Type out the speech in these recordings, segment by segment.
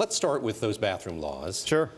Let's start with those bathroom laws. Sure.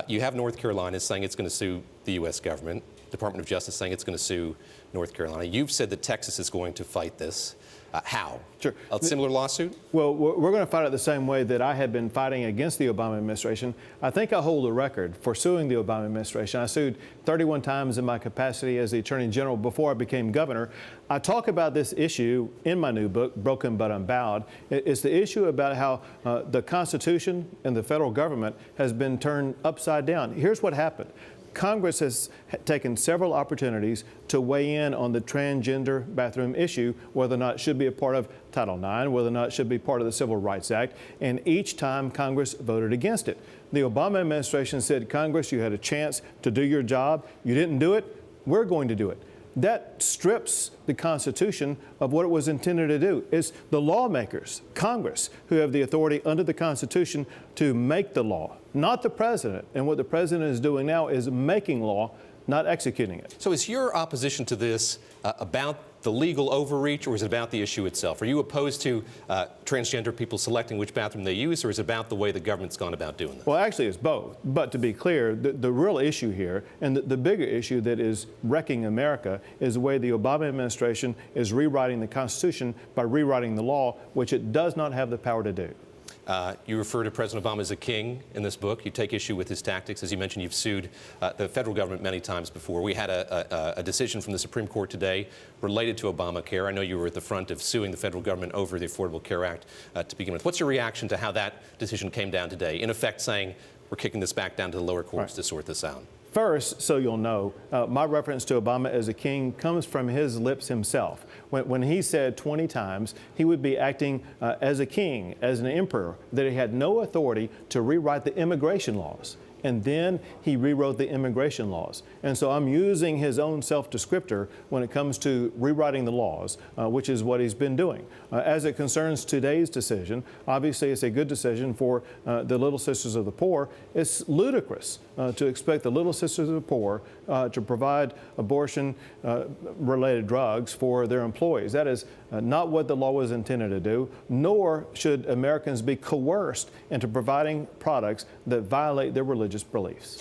You have North Carolina saying it's going to sue the U.S. government. Department of Justice saying it's going to sue North Carolina. You've said that Texas is going to fight this. How? Sure. A similar lawsuit? Well, we're going to fight it the same way that I had been fighting against the Obama administration. I think I hold a record for suing the Obama administration. I sued 31 times in my capacity as the Attorney General before I became governor. I talk about this issue in my new book, Broken But Unbowed. It's the issue about how the Constitution and the federal government has been turned upside down. Here's what happened. Congress has taken several opportunities to weigh in on the transgender bathroom issue, whether or not it should be a part of Title IX, whether or not it should be part of the Civil Rights Act, and each time Congress voted against it. The Obama administration said, Congress, you had a chance to do your job. You didn't do it. We're going to do it. That strips the Constitution of what it was intended to do. It's the lawmakers, Congress, who have the authority under the Constitution to make the law, not the president. And what the president is doing now is making law, not executing it. So is your opposition to this about the legal overreach, or is it about the issue itself? Are you opposed to transgender people selecting which bathroom they use, or is it about the way the government's gone about doing this? Well, actually, it's both. But to be clear, the real issue here, and the bigger issue that is wrecking America, is the way the Obama administration is rewriting the Constitution by rewriting the law, which it does not have the power to do. You refer to President Obama as a king in this book. You take issue with his tactics. As you mentioned, you've sued the federal government many times before. We had a decision from the Supreme Court today related to Obamacare. I know you were at the front of suing the federal government over the Affordable Care Act to begin with. What's your reaction to how that decision came down today? In effect saying, we're kicking this back down to the lower courts to sort this out. First, so you'll know, my reference to Obama as a king comes from his lips himself. When he said 20 times he would be acting as a king, as an emperor, that he had no authority to rewrite the immigration laws. And then he rewrote the immigration laws. And so I'm using his own self-descriptor when it comes to rewriting the laws, which is what he's been doing. As it concerns today's decision, obviously it's a good decision for the Little Sisters of the Poor. It's ludicrous to expect the Little Sisters of the Poor to provide abortion-related drugs for their employees. That is not what the law was intended to do, nor should Americans be coerced into providing products that violate their religious beliefs.